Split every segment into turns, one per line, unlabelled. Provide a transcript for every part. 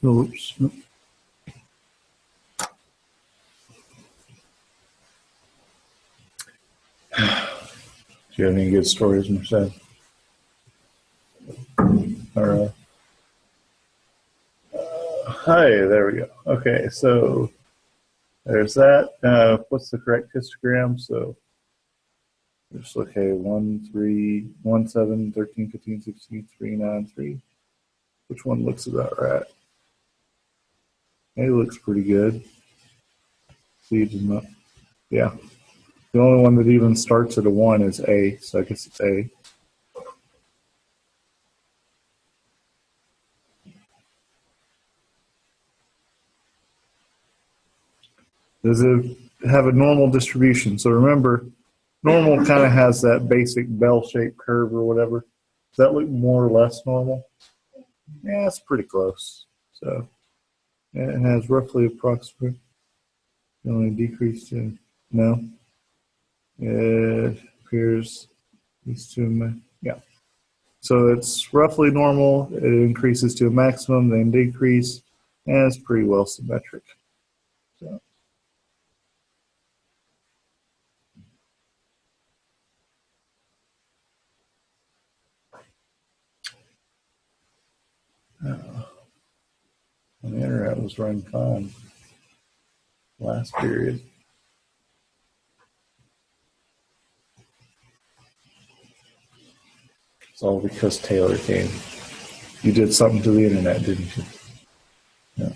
Oops. Do you have any good stories, Merced? Or, hi, there we go. Okay, so there's that. What's the correct histogram? So just okay, 1, 3, 1, 7, 13, 15, 16, 3, 9, 3. Which one looks about right? A looks pretty good. C does not. Yeah. The only one that even starts at a 1 is A, so I guess it's A. Does it have a normal distribution? So remember, normal kind of has that basic bell-shaped curve or whatever. Does that look more or less normal? Yeah, it's pretty close. So it has roughly approximate. Only decreased in no. It appears these two. Yeah. So it's roughly normal. It increases to a maximum, then decrease, and it's pretty well symmetric. So. The internet was running fine last period. It's all because Taylor came. You did something to the internet, didn't you? Yeah.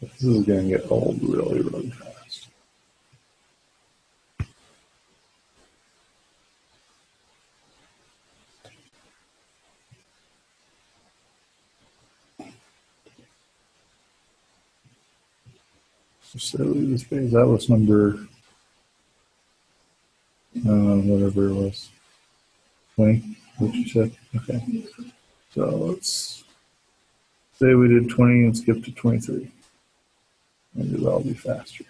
This is going to get old really, really fast. So this page, that was number, whatever it was, 20, what you said? Okay. So let's say we did 20 and skip to 23. Maybe that'll be faster.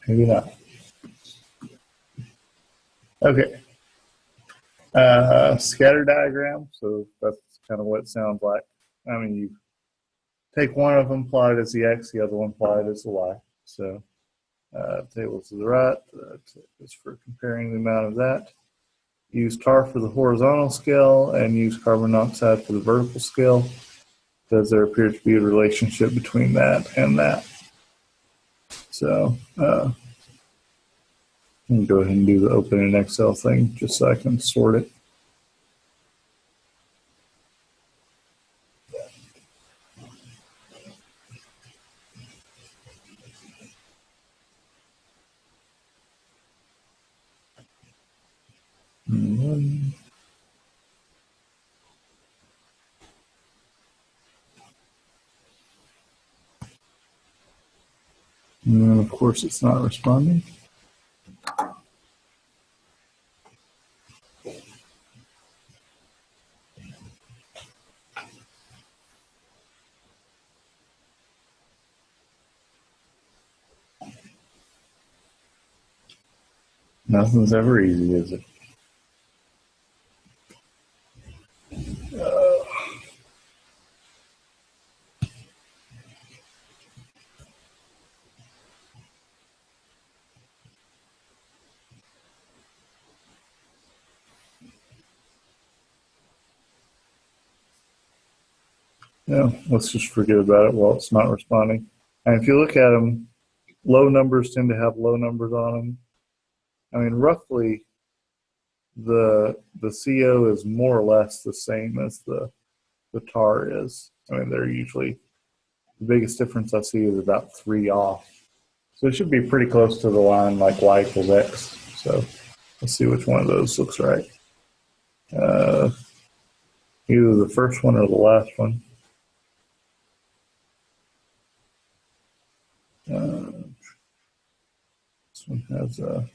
Maybe not. Okay. Scatter diagram. So that's kind of what it sounds like. I mean, you take one of them, plot it as the X, the other one plot it as the Y. So table to the right, is for comparing the amount of that. Use tar for the horizontal scale and use carbon monoxide for the vertical scale, because there appears to be a relationship between that and that. So let me go ahead and do the open in Excel thing just so I can sort it. And then, of course, it's not responding. Nothing's ever easy, is it? Yeah, let's just forget about it while it's not responding. And if you look at them, low numbers tend to have low numbers on them. I mean, roughly, the CO is more or less the same as the tar is. I mean, they're usually, the biggest difference I see is about 3 off. So it should be pretty close to the line like y equals x. So let's see which one of those looks right. Either the first one or the last one. This one has a,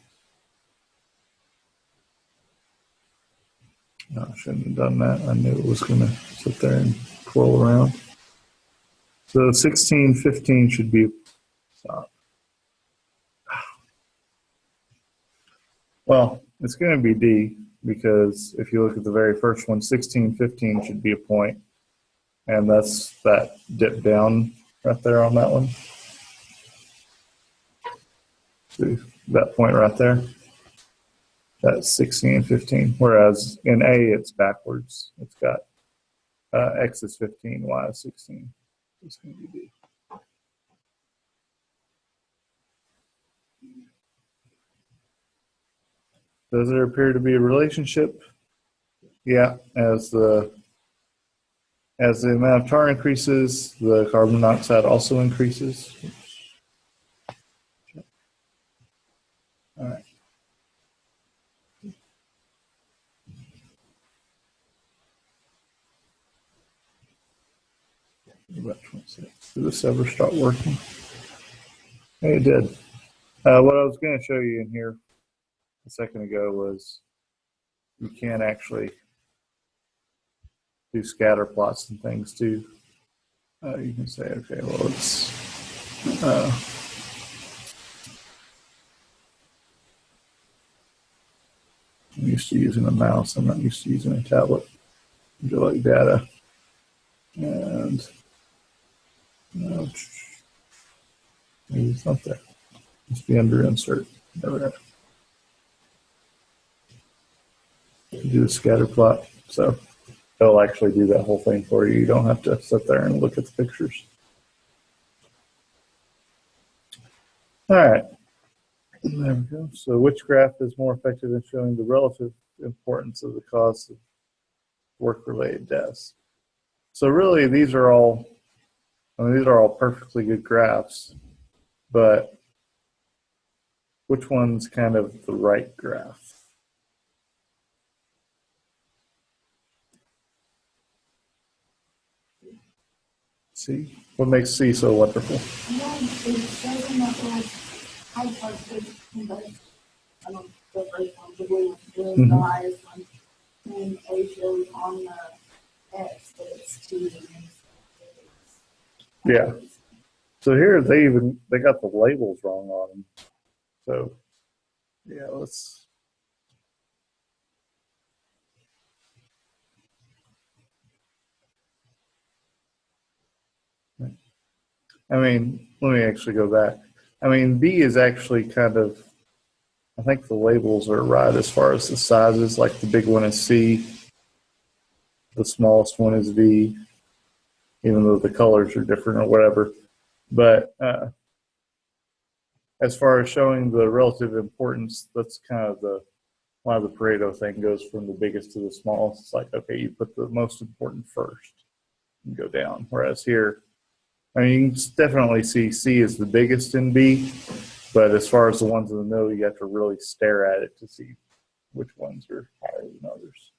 no, I shouldn't have done that. I knew it was going to sit there and twirl around. So 16, 15 should be, stop. Well, it's going to be D, because if you look at the very first one, 16, 15 should be a point. And that's that dip down right there on that one. See that point right there? That's 16 and 15. Whereas in A, it's backwards. It's got X is 15, Y is 16. It's going to be D. Does there appear to be a relationship? Yeah, as the amount of tar increases, the carbon monoxide also increases. All right. About 26. Did this ever start working? Hey, it did. What I was going to show you in here a second ago was you can actually do scatter plots and things too. You can say, okay, well, it's I'm used to using a mouse. I'm not used to using a tablet. Do like data, and maybe it's not there. Must be under insert. There. Do a scatter plot, so it'll actually do that whole thing for you. You don't have to sit there and look at the pictures. All right, there we go. So which graph is more effective in showing the relative importance of the cause of work-related deaths? So really, these are all perfectly good graphs, but which one's kind of the right graph? C? What makes C so wonderful? Yeah. So here they got the labels wrong on them. So yeah, let's. I mean, let me actually go back. I mean, B is actually kind of, I think the labels are right as far as the sizes. Like the big one is C, the smallest one is V, even though the colors are different or whatever. But as far as showing the relative importance, that's kind of why the Pareto thing goes from the biggest to the smallest. It's like, okay, you put the most important first and go down. Whereas here, I mean, you can definitely see C is the biggest in B, but as far as the ones in the middle, you have to really stare at it to see which ones are higher than others.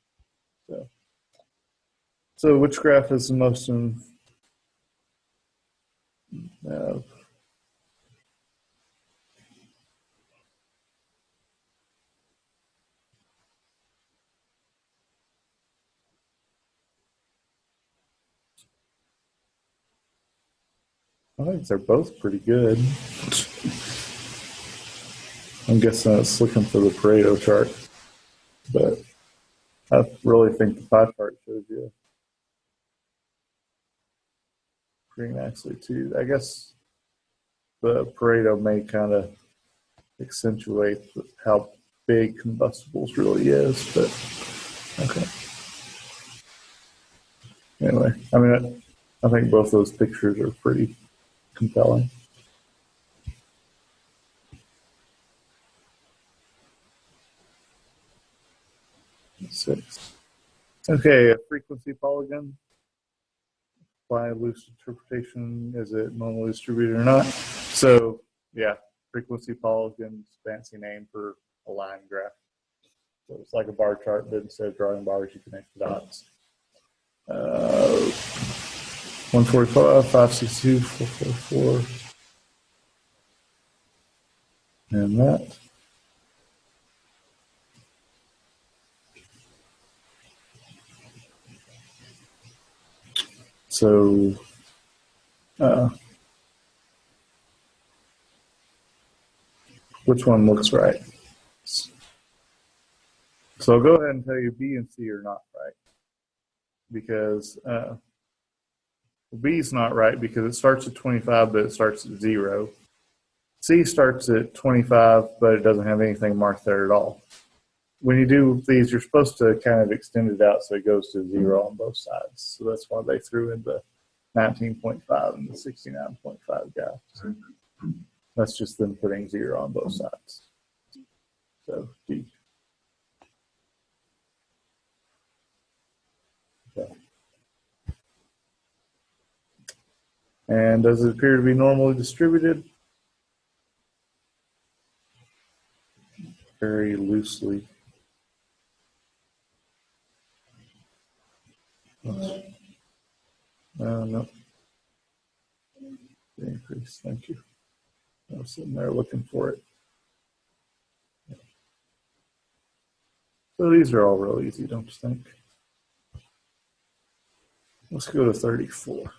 So which graph is the most I think they're both pretty good. I'm guessing it's looking for the Pareto chart, but I really think the pie chart shows you pretty nicely too. I guess the Pareto may kind of accentuate how big combustibles really is, but okay. Anyway, I mean, I think both those pictures are pretty compelling. 6. Okay, a frequency polygon. Apply loose interpretation. Is it normally distributed or not? So, yeah, frequency polygon is a fancy name for a line graph. So it's like a bar chart, but instead of drawing bars, you connect the dots. 145, 562, 444, and that. So, which one looks right? So I'll go ahead and tell you B and C are not right, because B is not right because it starts at 25, but it starts at 0. C starts at 25, but it doesn't have anything marked there at all. When you do these, you're supposed to kind of extend it out so it goes to 0 on both sides. So that's why they threw in the 19.5 and the 69.5 guy. So that's just them putting 0 on both sides. So D. Okay. And does it appear to be normally distributed? Very loosely. No. The increase, thank you. I was sitting there looking for it. So these are all real easy, don't you think? Let's go to 34.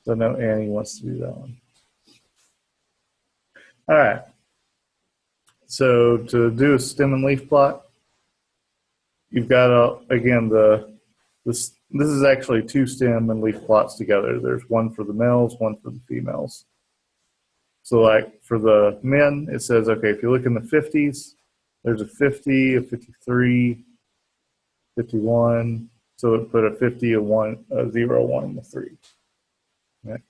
So I know Annie wants to do that one. All right. So to do a stem and leaf plot, you've got again this is actually 2 stem and leaf plots together. There's one for the males, one for the females. So like for the men, it says, okay, if you look in the 50s, there's a 50, a 53, 51. So it put a 50, a 1, a 0, 1, and a 3. Okay.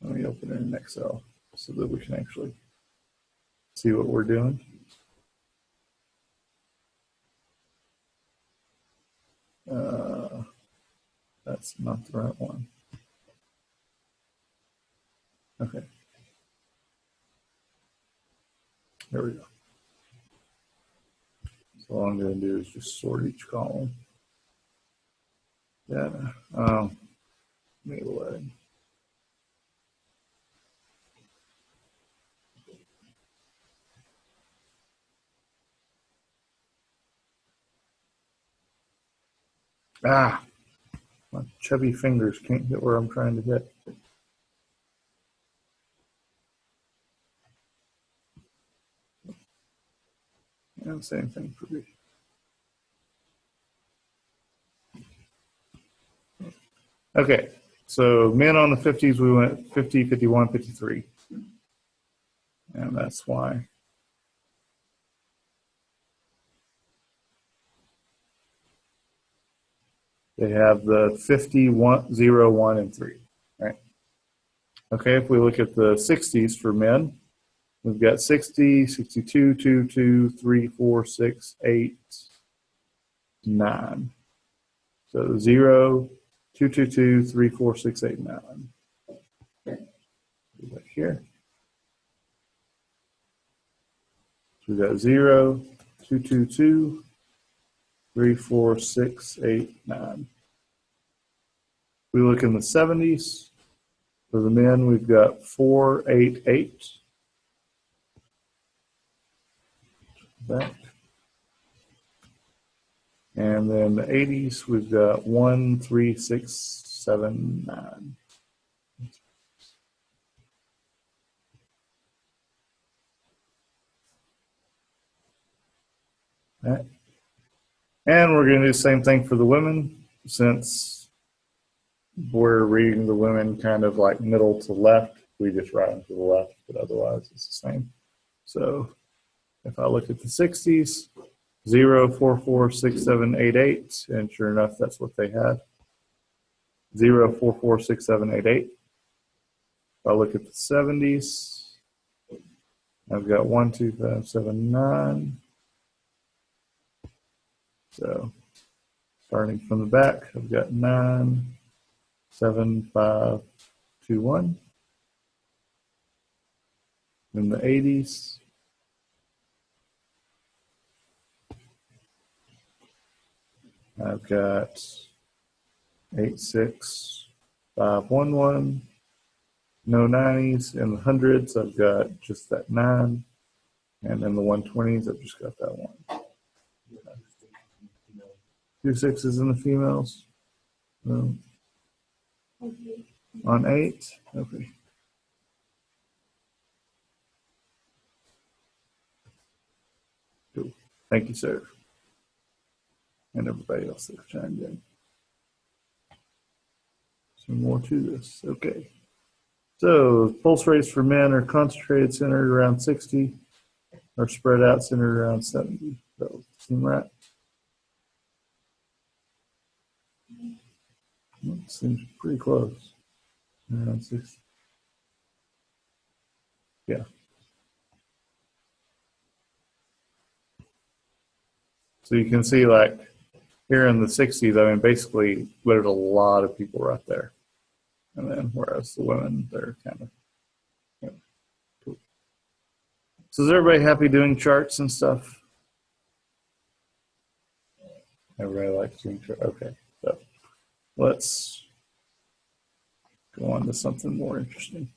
Let me open it in Excel so that we can actually see what we're doing. That's not the right one. Okay. There we go. So all I'm going to do is just sort each column. Data. Middle. My chubby fingers can't get where I'm trying to get. And same thing for B. Okay, so men on the 50s, we went 50, 51, 53. And that's why. They have the 50, 1, 0, 1, and 3. Right? Okay, if we look at the 60s for men, we've got 60, 62, 2, 2, 3, 4, 6, 8, 9. So 0, 2, 2, 2, 3, 4, 6, 8, 9. Right here. So we've got 0, 2, 2, 2, 3, 4, 6, 8, 9. We look in the 70s. For the men, we've got 4, 8, 8. Back. And then the 80s, we've got 1, 3, 6, 7, 9. Right. And we're going to do the same thing for the women, since we're reading the women kind of like middle to left. We just write them to the left, but otherwise it's the same. So if I look at the 60s, 0, 4, 4, 6, 7, 8, 8, and sure enough, that's what they had. 0, 4, 4, 6, 7, 8, 8. If I look at the 70s, I've got 1, 2, 5, 7, 9. So starting from the back, I've got 9, 7, 5, 2, 1. In the 80s, I've got 8, 6, 5, 1, 1. No 90s. In the hundreds, I've got just that 9. And in the 120s, I've just got that 1. 2 6s in the females. On 8. Okay. Cool. Thank you, sir. And everybody else that chimed in. Some more to this. Okay. So pulse rates for men are concentrated centered around 60, or spread out centered around 70. So seem right? Seems pretty close. Around 60. Yeah. So you can see, like, here in the 60s, I mean, basically, there's a lot of people right there. And then, whereas the women, they're kind of, you know, cool. So is everybody happy doing charts and stuff? Everybody likes doing charts. Okay. So let's go on to something more interesting.